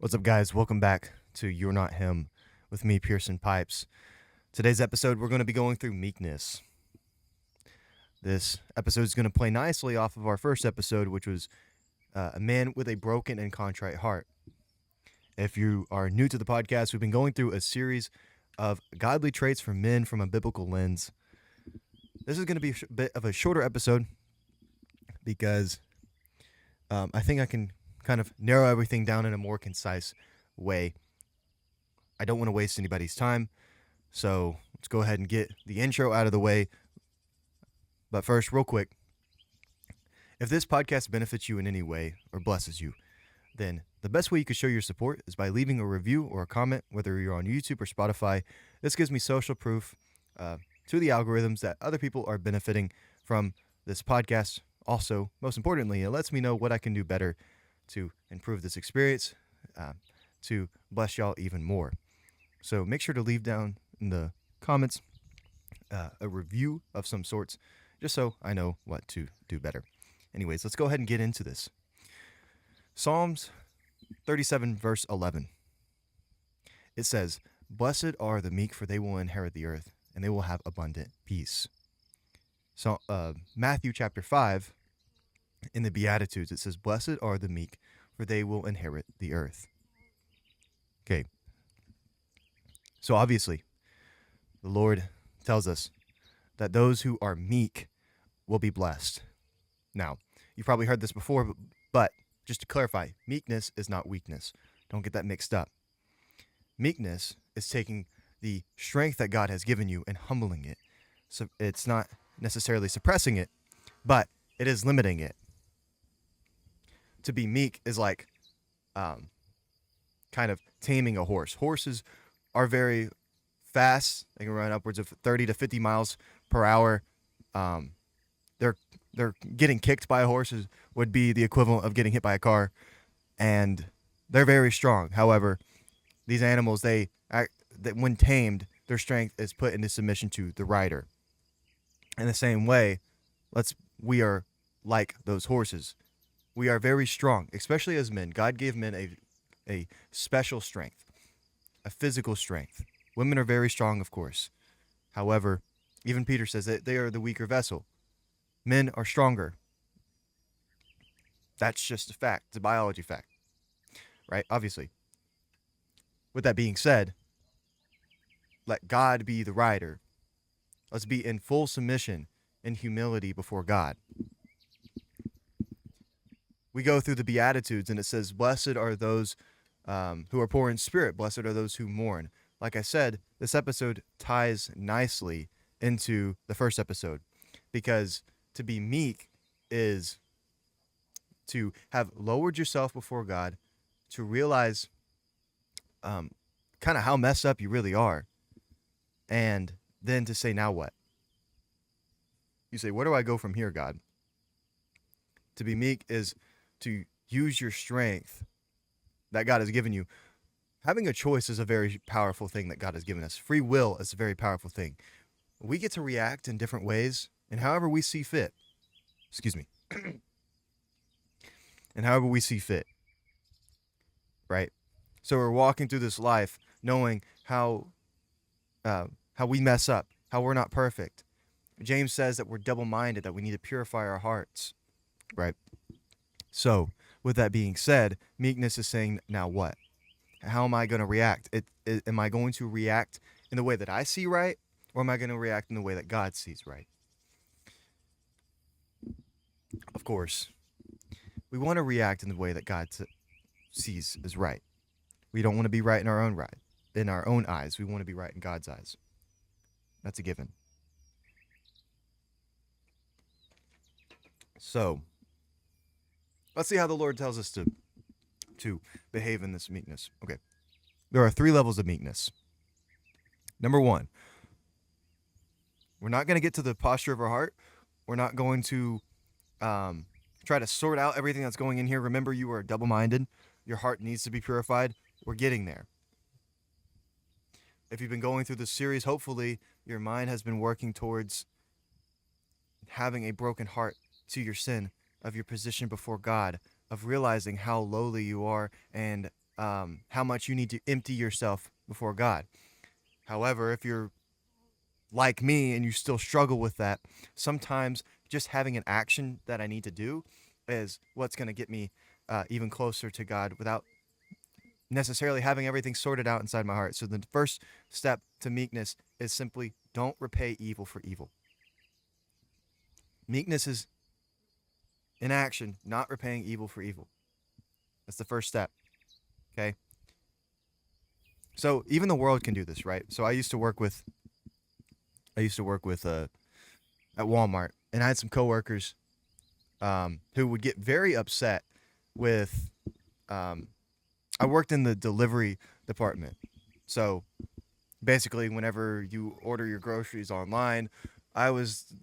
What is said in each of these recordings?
What's up, guys? Welcome back to You're Not Him with me, Peerson Pipes. Today's episode, we're going to be going through meekness. This episode is going to play nicely off of our first episode, which was a man with a broken and contrite heart. If you are new to the podcast, we've been going through a series of godly traits for men from a biblical lens. This is going to be a bit of a shorter episode because I think I can kind of narrow everything down in a more concise way. I don't want to waste anybody's time, so let's go ahead and get the intro out of the way. But first, real quick, if this podcast benefits you in any way or blesses you, then the best way you could show your support is by leaving a review or a comment, whether you're on YouTube or Spotify. This gives me social proof to the algorithms that other people are benefiting from this podcast. Also, most importantly, it lets me know what I can do better to improve this experience, to bless y'all even more. So make sure to leave down in the comments a review of some sorts, just so I know what to do better. Anyways, let's go ahead and get into this. Psalms 37, verse 11. It says, "Blessed are the meek, for they will inherit the earth, and they will have abundant peace." So Matthew chapter 5, in the Beatitudes, it says, "Blessed are the meek, for they will inherit the earth." Okay. So obviously, the Lord tells us that those who are meek will be blessed. Now, you've probably heard this before, but just to clarify, meekness is not weakness. Don't get that mixed up. Meekness is taking the strength that God has given you and humbling it. So it's not necessarily suppressing it, but it is limiting it. To be meek is like kind of taming a horse. Horses are very fast. They can run upwards of 30 to 50 miles per hour. They're getting kicked by a horse would be the equivalent of getting hit by a car, and they're very strong. However, these animals, when tamed, their strength is put into submission to the rider. In the same way, we are like those horses. We are very strong, especially as men. God gave men a special strength, a physical strength. Women are very strong, of course. However, even Peter says that they are the weaker vessel. Men are stronger. That's just a fact. It's a biology fact, right? Obviously. With that being said, let God be the rider. Let's be in full submission and humility before God. We go through the Beatitudes, and it says, "Blessed are those who are poor in spirit. Blessed are those who mourn." Like I said, this episode ties nicely into the first episode, because to be meek is to have lowered yourself before God, to realize kind of how messed up you really are, and then to say, now what? You say, where do I go from here, God? To be meek is to use your strength that God has given you. Having a choice is a very powerful thing that God has given us. Free will is a very powerful thing. We get to react in different ways and however we see fit. Excuse me. And however we see fit. Right? So we're walking through this life knowing how we mess up, how we're not perfect. James says that we're double-minded, that we need to purify our hearts. Right? So, with that being said, meekness is saying, now what? How am I going to react? Am I going to react in the way that I see right, or am I going to react in the way that God sees right? Of course, we want to react in the way that God sees as right. We don't want to be right in our own eyes. We want to be right in God's eyes. That's a given. So, let's see how the Lord tells us to behave in this meekness. Okay. There are 3 levels of meekness. Number 1, we're not going to get to the posture of our heart. We're not going to try to sort out everything that's going in here. Remember, you are double-minded. Your heart needs to be purified. We're getting there. If you've been going through this series, hopefully your mind has been working towards having a broken heart to your sin, of your position before God, of realizing how lowly you are and how much you need to empty yourself before God. However, if you're like me and you still struggle with that, sometimes just having an action that I need to do is what's going to get me even closer to God without necessarily having everything sorted out inside my heart. So the first step to meekness is simply don't repay evil for evil. Meekness is in action, not repaying evil for evil. That's the first step. Okay. So even the world can do this, right? So I used to work with at Walmart, and I had some coworkers who would get very upset with. I worked in the delivery department, so basically, whenever you order your groceries online, I was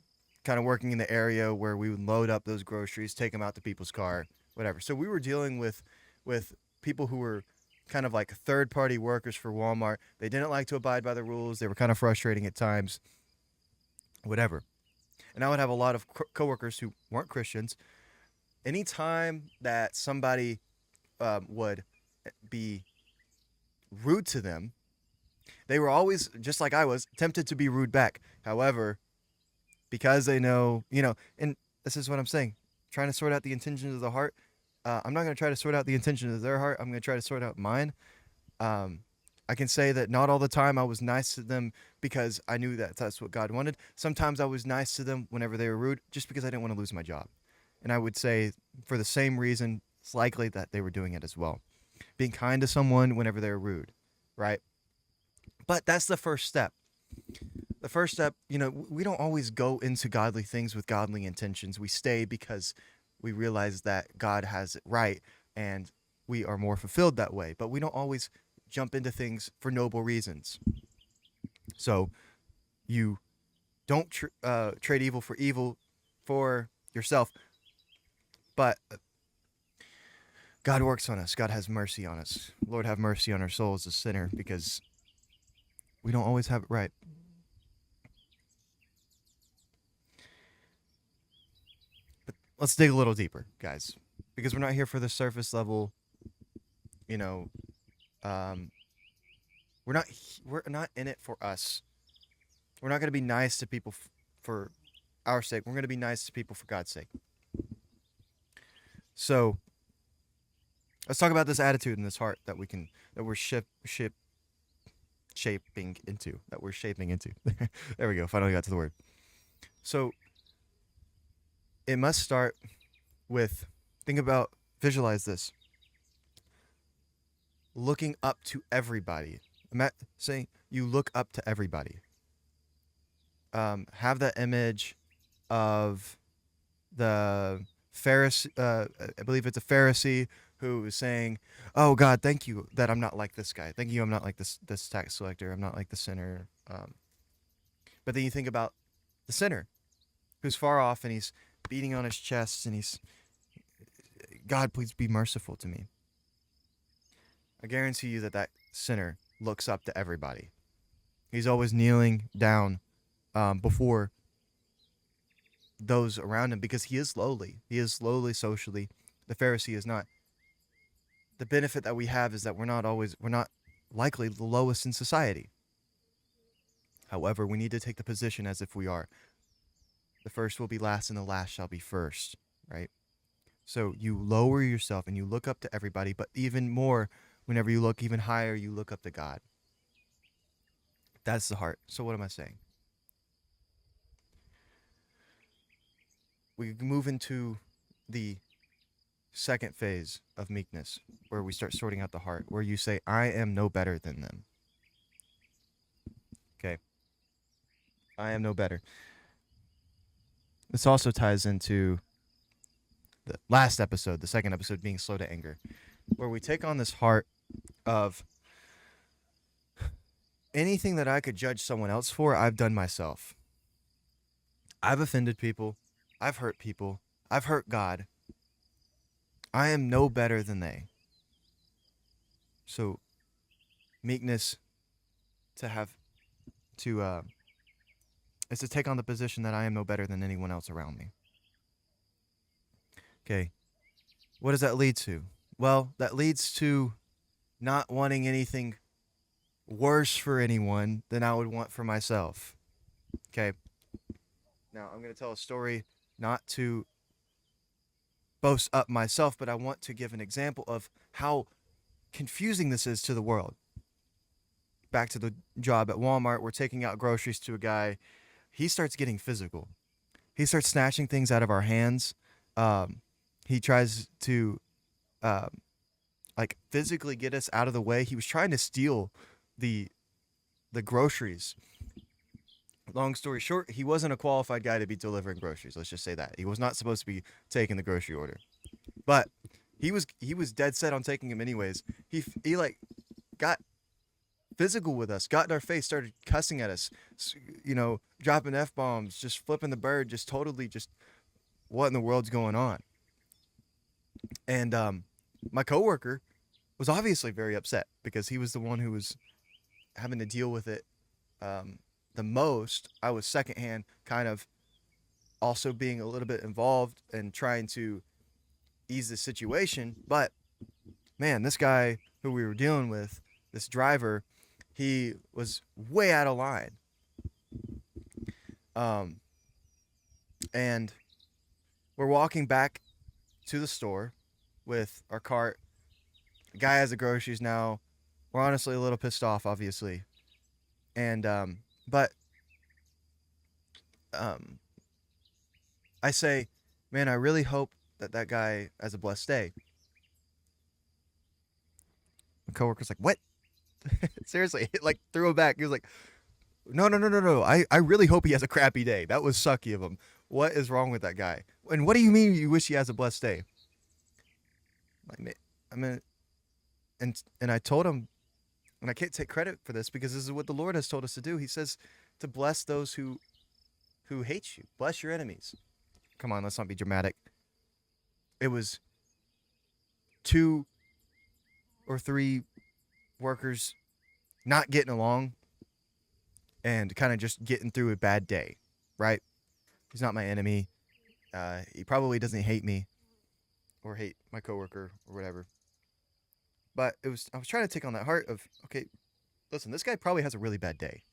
kind of working in the area where we would load up those groceries, take them out to people's car, whatever. So we were dealing with people who were kind of like third-party workers for Walmart. They didn't like to abide by the rules. They were kind of frustrating at times, whatever. And I would have a lot of coworkers who weren't Christians. Anytime that somebody would be rude to them, they were always, just like I was, tempted to be rude back. However, because they know, and this is what I'm saying, trying to sort out the intentions of the heart. I'm not going to try to sort out the intentions of their heart. I'm going to try to sort out mine. I can say that not all the time I was nice to them because I knew that that's what God wanted. Sometimes I was nice to them whenever they were rude just because I didn't want to lose my job. And I would say for the same reason, it's likely that they were doing it as well. Being kind to someone whenever they're rude, right? But that's the first step. The first step, we don't always go into godly things with godly intentions. We stay because we realize that God has it right and we are more fulfilled that way. But we don't always jump into things for noble reasons. So you don't trade evil for evil for yourself. But God works on us. God has mercy on us. Lord, have mercy on our souls as a sinner because we don't always have it right. But let's dig a little deeper, guys, because we're not here for the surface level, you know, um, we're not in it for us. We're not going to be nice to people for our sake. We're going to be nice to people for God's sake. So let's talk about this attitude and this heart that we're shaping into. There we go. Finally got to the word. So it must start with, visualize this. Looking up to everybody. Saying you look up to everybody. Have that image of the Pharisee, I believe it's a Pharisee who is saying, "Oh God, thank you that I'm not like this guy. Thank you, I'm not like this tax collector. I'm not like the sinner." But then you think about the sinner, who's far off and he's beating on his chest and he's, "God, please be merciful to me." I guarantee you that sinner looks up to everybody. He's always kneeling down before those around him because he is lowly. He is lowly socially. The Pharisee is not. The benefit that we have is that we're not likely the lowest in society. However, we need to take the position as if we are. The first will be last and the last shall be first, right? So you lower yourself and you look up to everybody, but even more, whenever you look even higher, you look up to God. That's the heart. So what am I saying? We move into the second phase of meekness, where we start sorting out the heart, where you say, "I am no better than them." Okay. I am no better. This also ties into the last episode, the second episode, being slow to anger, where we take on this heart of anything that I could judge someone else for, I've done myself. I've offended people. I've hurt people. I've hurt God. I am no better than they. So, meekness is to take on the position that I am no better than anyone else around me. Okay. What does that lead to? Well, that leads to not wanting anything worse for anyone than I would want for myself. Okay. Now, I'm going to tell a story not to boast up myself, but I want to give an example of how confusing this is to the world. Back to the job at Walmart, we're taking out groceries to a guy. He starts getting physical. He starts snatching things out of our hands. Um, he tries to um, like physically get us out of the way. He was trying to steal the the groceries. Long story short, he wasn't a qualified guy to be delivering groceries. Let's just say that. He was not supposed to be taking the grocery order. But he was dead set on taking him anyways. He like got physical with us, got in our face, started cussing at us, dropping F bombs, just flipping the bird, just totally just what in the world's going on. And my coworker was obviously very upset because he was the one who was having to deal with it the most. I was secondhand, kind of also being a little bit involved and trying to ease the situation. But man, this guy who we were dealing with, this driver, he was way out of line. Um, and we're walking back to the store with our cart. The guy has the groceries now. We're honestly a little pissed off, obviously. And but um, I say, man, I really hope that guy has a blessed day. My coworker's like, what? Seriously, like threw it back. He was like, no, no, no, no, no. I really hope he has a crappy day. That was sucky of him. What is wrong with that guy? And what do you mean you wish he has a blessed day? Like, I mean, and I told him, and I can't take credit for this because this is what the Lord has told us to do. He says to bless those who hate you. Bless your enemies. Come on, let's not be dramatic. It was 2 or 3 workers not getting along and kind of just getting through a bad day, right? He's not my enemy. He probably doesn't hate me or hate my coworker or whatever. But I was trying to take on that heart of, okay, listen, this guy probably has a really bad day.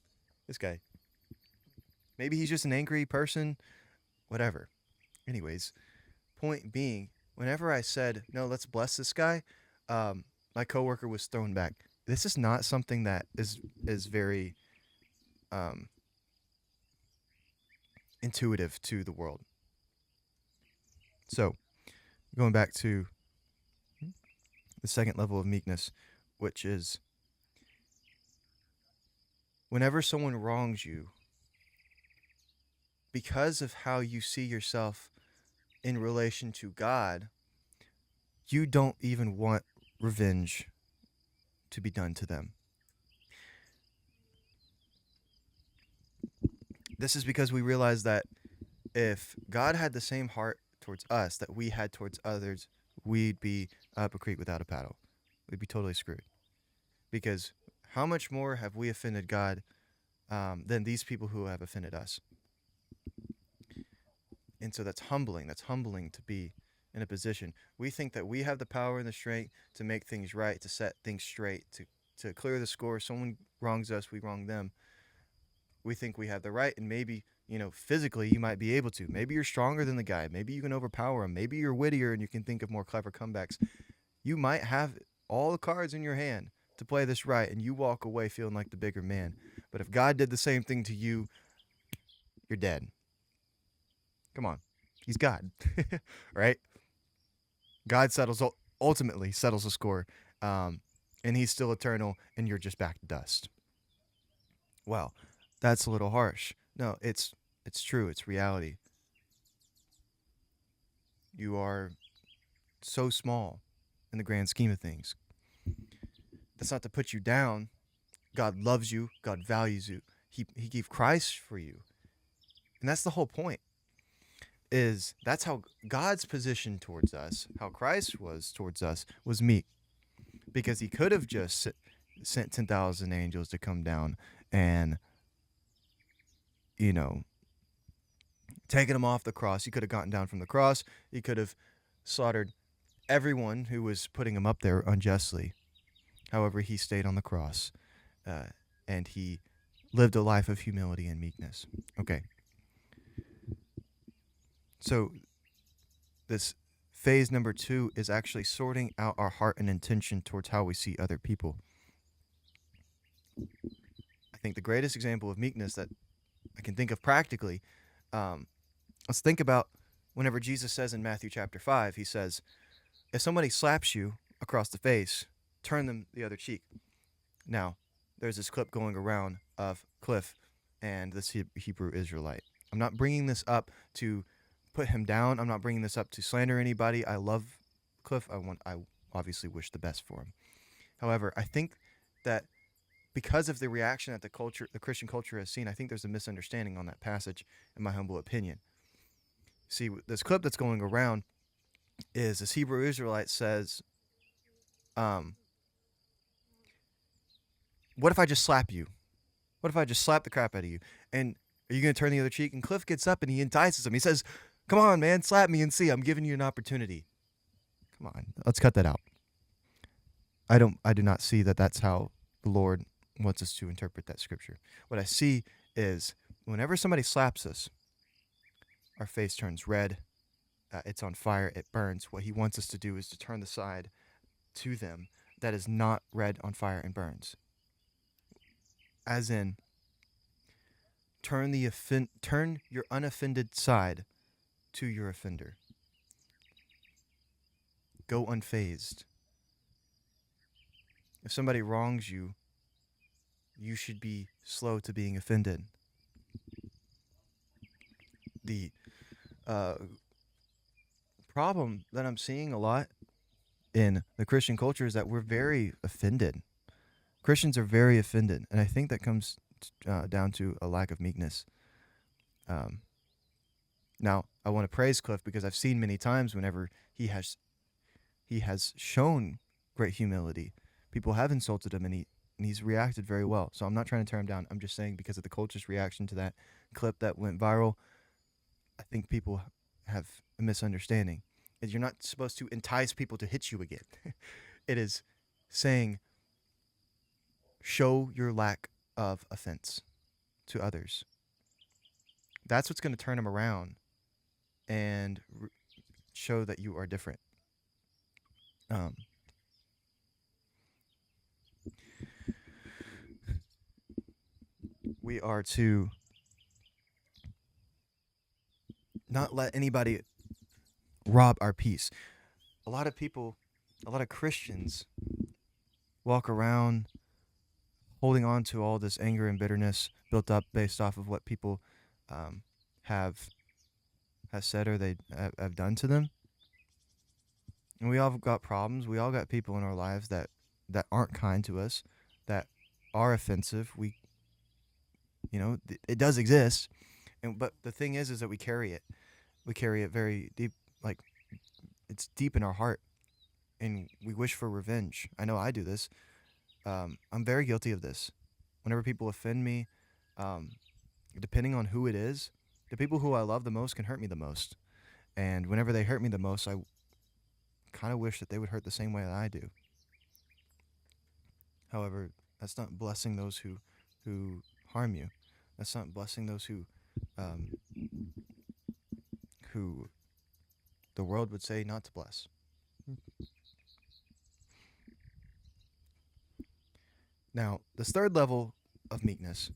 This guy. Maybe he's just an angry person, whatever. Anyways, point being, whenever I said, no, let's bless this guy, my coworker was thrown back. This is not something that is very intuitive to the world. So, going back to the second level of meekness, which is whenever someone wrongs you, because of how you see yourself in relation to God, you don't even want revenge to be done to them. This is because we realize that if God had the same heart towards us that we had towards others, we'd be up a creek without a paddle. We'd be totally screwed. Because how much more have we offended God than these people who have offended us? And so that's humbling. That's humbling to be in a position. We think that we have the power and the strength to make things right, to set things straight, to clear the score. Someone wrongs us, we wrong them. We think we have the right, and maybe, physically you might be able to. Maybe you're stronger than the guy. Maybe you can overpower him. Maybe you're wittier and you can think of more clever comebacks. You might have all the cards in your hand to play this right, and you walk away feeling like the bigger man. But if God did the same thing to you, you're dead. Come on. He's God, right? God ultimately settles the score, and he's still eternal, and you're just back to dust. Well, that's a little harsh. No, it's true. It's reality. You are so small in the grand scheme of things. That's not to put you down. God loves you. God values you. He gave Christ for you. And that's the whole point. That's how God's position towards us, how Christ was towards us, was meek. Because he could have just sent 10,000 angels to come down and, taken him off the cross. He could have gotten down from the cross. He could have slaughtered everyone who was putting him up there unjustly. However, he stayed on the cross, and he lived a life of humility and meekness. Okay. So this phase number 2 is actually sorting out our heart and intention towards how we see other people. I think the greatest example of meekness that I can think of practically, let's think about whenever Jesus says in Matthew chapter 5, he says, if somebody slaps you across the face, turn them the other cheek. Now, there's this clip going around of Cliff and this Hebrew Israelite. I'm not bringing this up to put him down. I'm not bringing this up to slander anybody. I love Cliff. I obviously wish the best for him. However, I think that because of the reaction that the Christian culture has seen, I think there's a misunderstanding on that passage, in my humble opinion. See, this clip that's going around is this Hebrew Israelite says, what if I just slap you? What if I just slap the crap out of you? And are you going to turn the other cheek? And Cliff gets up and he entices him. He says, come on, man, slap me and see. I'm giving you an opportunity. Come on, let's cut that out. I do not see that that's how the Lord wants us to interpret that scripture. What I see is whenever somebody slaps us, our face turns red. It's on fire. It burns. What he wants us to do is to turn the side to them that is not red, on fire, and burns. As in, turn your unoffended side to your offender. Go unfazed. If somebody wrongs you, you should be slow to being offended. The problem that I'm seeing a lot in the Christian culture is that we're very offended. Christians are very offended, and I think that comes down to a lack of meekness. Now, I want to praise Cliff because I've seen many times whenever he has shown great humility, people have insulted him, and he's reacted very well. So I'm not trying to tear him down. I'm just saying because of the culture's reaction to that clip that went viral, I think people have a misunderstanding. You're not supposed to entice people to hit you again. It is saying, show your lack of offense to others. That's what's going to turn them around and show that you are different. We are to not let anybody rob our peace. A lot of Christians walk around holding on to all this anger and bitterness built up based off of what people have said or they have done to them. And we all got problems. We all got people in our lives that aren't kind to us, that are offensive. It does exist. But the thing is that we carry it. We carry it very deep, like it's deep in our heart, and we wish for revenge. I know I do this. I'm very guilty of this. Whenever people offend me, depending on who it is, the people who I love the most can hurt me the most. And whenever they hurt me the most, I kind of wish that they would hurt the same way that I do. However, that's not blessing those who harm you. That's not blessing those who the world would say not to bless. Now, this third level of meekness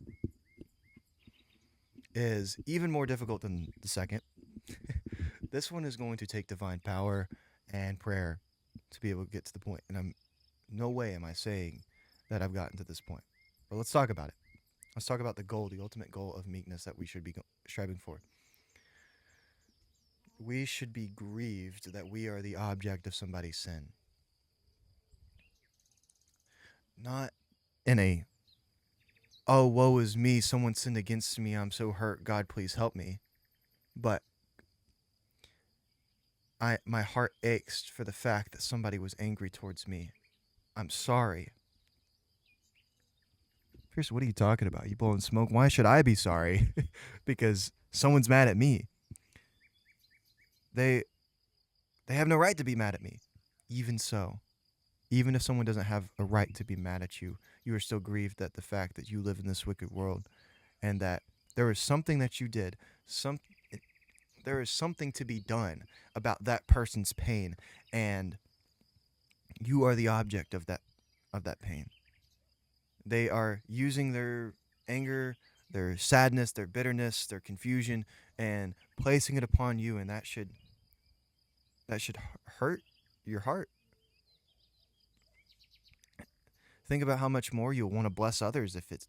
is even more difficult than the second. This one is going to take divine power and prayer to be able to get to the point. And no way am I saying that I've gotten to this point. But let's talk about it. Let's talk about the goal, the ultimate goal of meekness that we should be striving for. We should be grieved that we are the object of somebody's sin. Not in a, oh, woe is me, someone sinned against me, I'm so hurt, God, please help me. But my heart aches for the fact that somebody was angry towards me. I'm sorry. Pearson, what are you talking about? You blowing smoke? Why should I be sorry? Because someone's mad at me. They have no right to be mad at me. Even so, Even if someone doesn't have a right to be mad at you, you are still grieved at the fact that you live in this wicked world and that there is something that you did, some there is something to be done about that person's pain, and you are the object of that pain. They are using their anger, their sadness, their bitterness, their confusion, and placing it upon you, and that should hurt your heart. Think about how much more you'll want to bless others if it's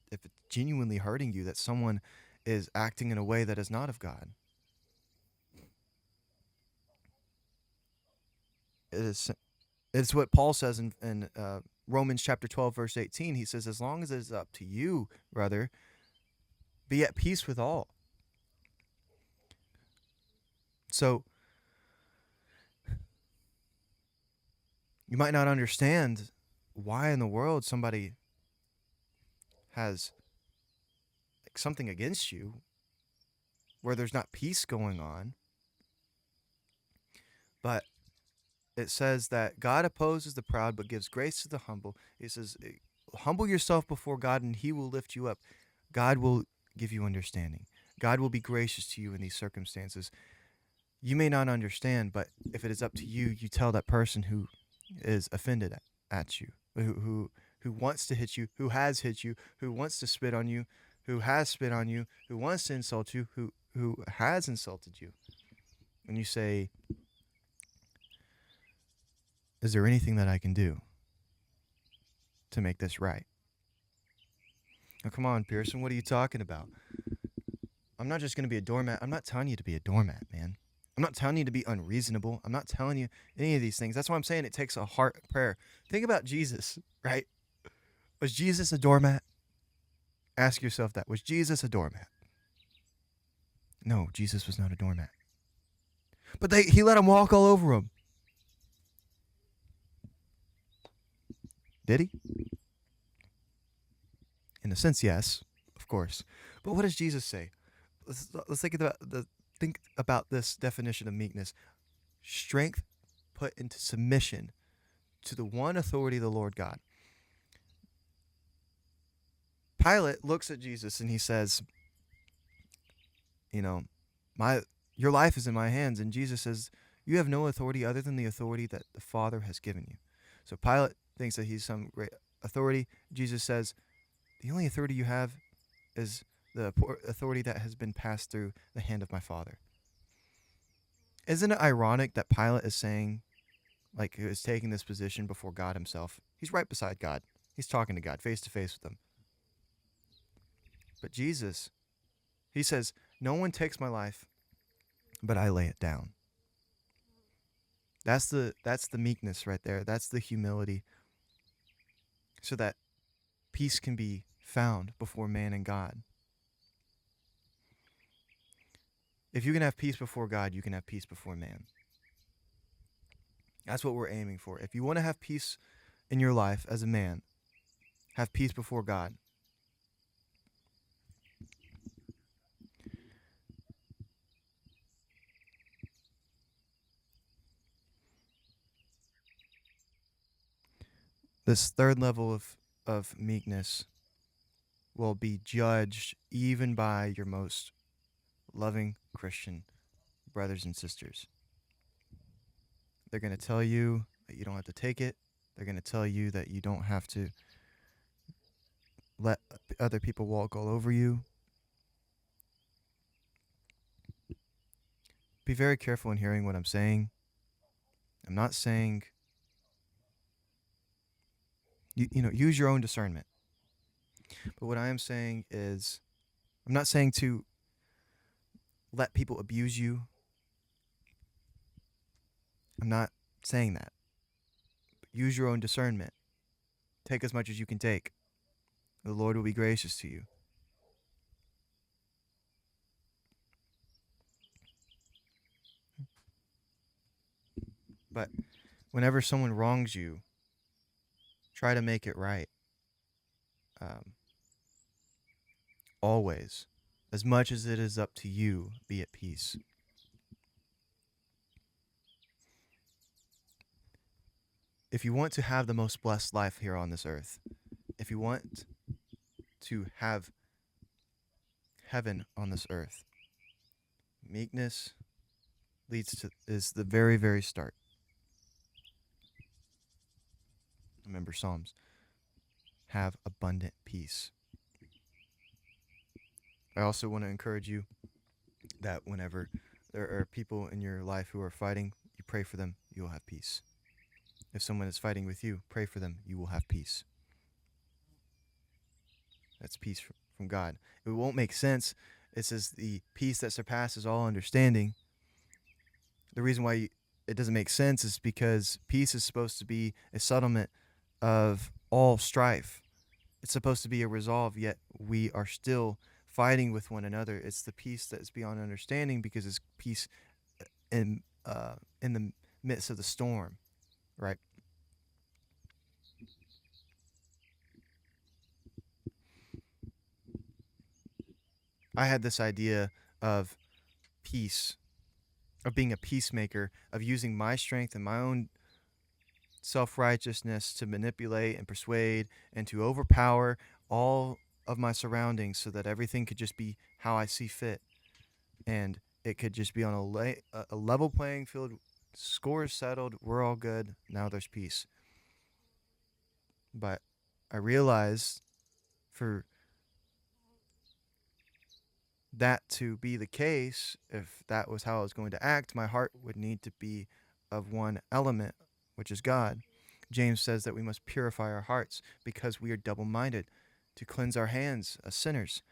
genuinely hurting you that someone is acting in a way that is not of God. It is it's what Paul says in Romans chapter 12 verse 18. He says, as long as it is up to you, brother, be at peace with all. So you might not understand why in the world somebody has like something against you where there's not peace going on, but it says that God opposes the proud but gives grace to the humble. It says, humble yourself before God and he will lift you up. God will give you understanding. God will be gracious to you in these circumstances. You may not understand, but if it is up to you, you tell that person who is offended at you, who wants to hit you, who has hit you, who wants to spit on you, who has spit on you, who wants to insult you, who has insulted you. And you say, is there anything that I can do to make this right? Oh, come on, Pearson, what are you talking about? I'm not just going to be a doormat. I'm not telling you to be a doormat, man. I'm not telling you to be unreasonable. I'm not telling you any of these things. That's why I'm saying it takes a heart prayer. Think about Jesus, right? Was Jesus a doormat? Ask yourself that. Was Jesus a doormat? No, Jesus was not a doormat. But he let him walk all over him. Did he? In a sense, yes, of course. But what does Jesus say? Let's think about this definition of meekness. Strength put into submission to the one authority, the Lord God. Pilate looks at Jesus and he says, your life is in my hands. And Jesus says, you have no authority other than the authority that the Father has given you. So Pilate thinks that he's some great authority. Jesus says, the only authority you have is the authority that has been passed through the hand of my Father. Isn't it ironic that Pilate is saying, like, is taking this position before God himself? He's right beside God. He's talking to God face to face with him. But Jesus, he says, no one takes my life, but I lay it down. That's the meekness right there. That's the humility. So that peace can be found before man and God. If you can have peace before God, you can have peace before man. That's what we're aiming for. If you want to have peace in your life as a man, have peace before God. This third level of meekness will be judged even by your most loving Christian brothers and sisters. They're going to tell you that you don't have to take it. They're going to tell you that you don't have to let other people walk all over you. Be very careful in hearing what I'm saying. I'm not saying, use your own discernment. But what I am saying is, I'm not saying to let people abuse you. I'm not saying that. But use your own discernment. Take as much as you can take. The Lord will be gracious to you. But whenever someone wrongs you, try to make it right. Always. As much as it is up to you, be at peace. If you want to have the most blessed life here on this earth, if you want to have heaven on this earth, meekness is the very, very start. Remember Psalms. Have abundant peace. I also want to encourage you that whenever there are people in your life who are fighting, you pray for them, you will have peace. If someone is fighting with you, pray for them, you will have peace. That's peace from God. It won't make sense. It says the peace that surpasses all understanding. The reason why it doesn't make sense is because peace is supposed to be a settlement of all strife. It's supposed to be a resolve, yet we are still fighting with one another. It's the peace that is beyond understanding because it's peace in the midst of the storm, right? I had this idea of peace, of being a peacemaker, of using my strength and my own self-righteousness to manipulate and persuade and to overpower all of my surroundings so that everything could just be how I see fit. And it could just be on a level playing field. Score is settled. We're all good. Now there's peace. But I realized for that to be the case, if that was how I was going to act, my heart would need to be of one element, which is God. James says that we must purify our hearts because we are double-minded, to cleanse our hands as sinners.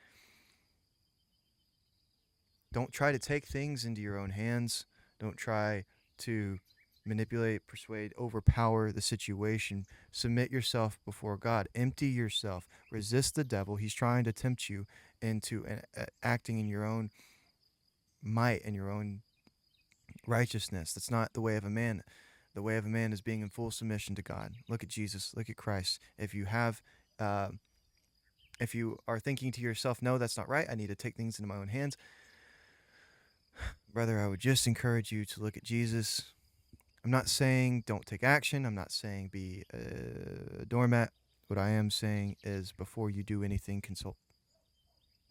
Don't try to take things into your own hands. Don't try to manipulate, persuade, overpower the situation. Submit yourself before God. Empty yourself. Resist the devil. He's trying to tempt you into acting in your own might and your own righteousness. That's not the way of a man. The way of a man is being in full submission to God. Look at Jesus. Look at Christ. If you are thinking to yourself, no, that's not right, I need to take things into my own hands, brother, I would just encourage you to look at Jesus. I'm not saying don't take action. I'm not saying be a doormat. What I am saying is before you do anything, consult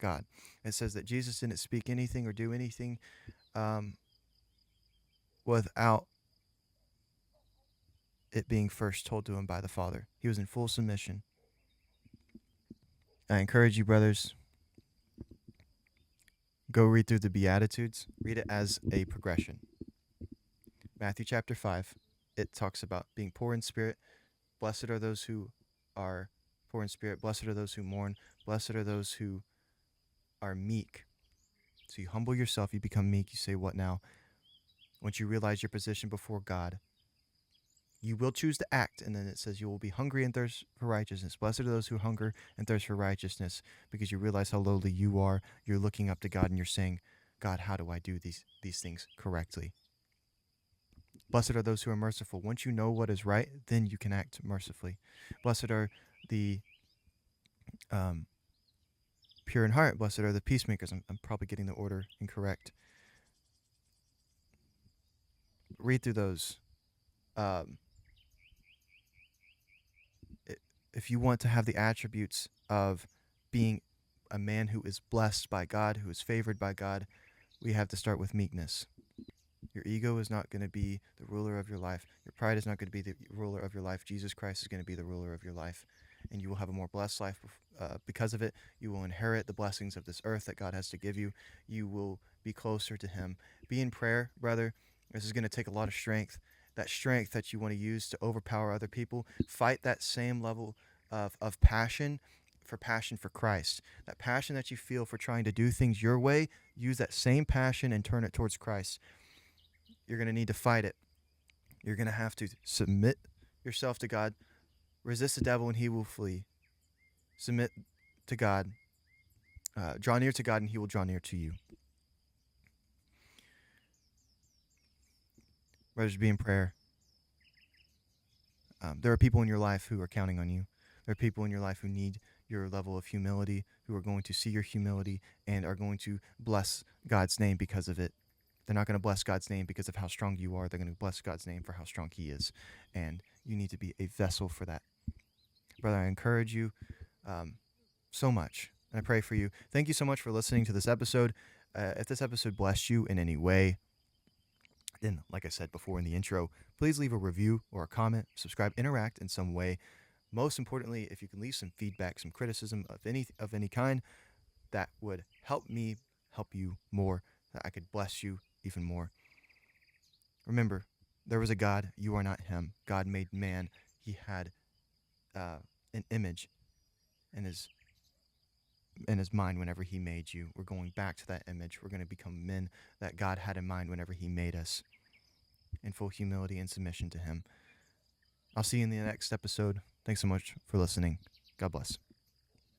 God. It says that Jesus didn't speak anything or do anything without it being first told to him by the Father. He was in full submission. I encourage you, brothers, go read through the Beatitudes. Read it as a progression. Matthew chapter 5, it talks about being poor in spirit. Blessed are those who are poor in spirit. Blessed are those who mourn. Blessed are those who are meek. So you humble yourself, you become meek. You say, what now? Once you realize your position before God, you will choose to act. And then it says you will be hungry and thirst for righteousness. Blessed are those who hunger and thirst for righteousness, because you realize how lowly you are. You're looking up to God and you're saying, God, how do I do these things correctly? Blessed are those who are merciful. Once you know what is right, then you can act mercifully. Blessed are the pure in heart. Blessed are the peacemakers. I'm probably getting the order incorrect. Read through those. If you want to have the attributes of being a man who is blessed by God, who is favored by God, we have to start with meekness. Your ego is not going to be the ruler of your life. Your pride is not going to be the ruler of your life. Jesus Christ is going to be the ruler of your life. And you will have a more blessed life because of it. You will inherit the blessings of this earth that God has to give you. You will be closer to him. Be in prayer, brother. This is going to take a lot of strength. That strength that you want to use to overpower other people. Fight that same level of passion for Christ. That passion that you feel for trying to do things your way, use that same passion and turn it towards Christ. You're going to need to fight it. You're going to have to submit yourself to God. Resist the devil and he will flee. Submit to God. Draw near to God and he will draw near to you. Brothers, be in prayer. There are people in your life who are counting on you. There are people in your life who need your level of humility, who are going to see your humility and are going to bless God's name because of it. They're not going to bless God's name because of how strong you are. They're going to bless God's name for how strong he is. And You need to be a vessel for that. Brother, I encourage you so much. And I pray for you. Thank you so much for listening to this episode. If this episode blessed you in any way, then, like I said before in the intro, please leave a review or a comment, subscribe, interact in some way. Most importantly, if you can leave some feedback, some criticism of any kind, that would help me help you more, that I could bless you even more. Remember, there was a God. You are not him. God made man. He had an image in his mind whenever he made you. We're going back to that image. We're going to become men that God had in mind whenever he made us, in full humility and submission to him. I'll see you in the next episode. Thanks so much for listening. God bless.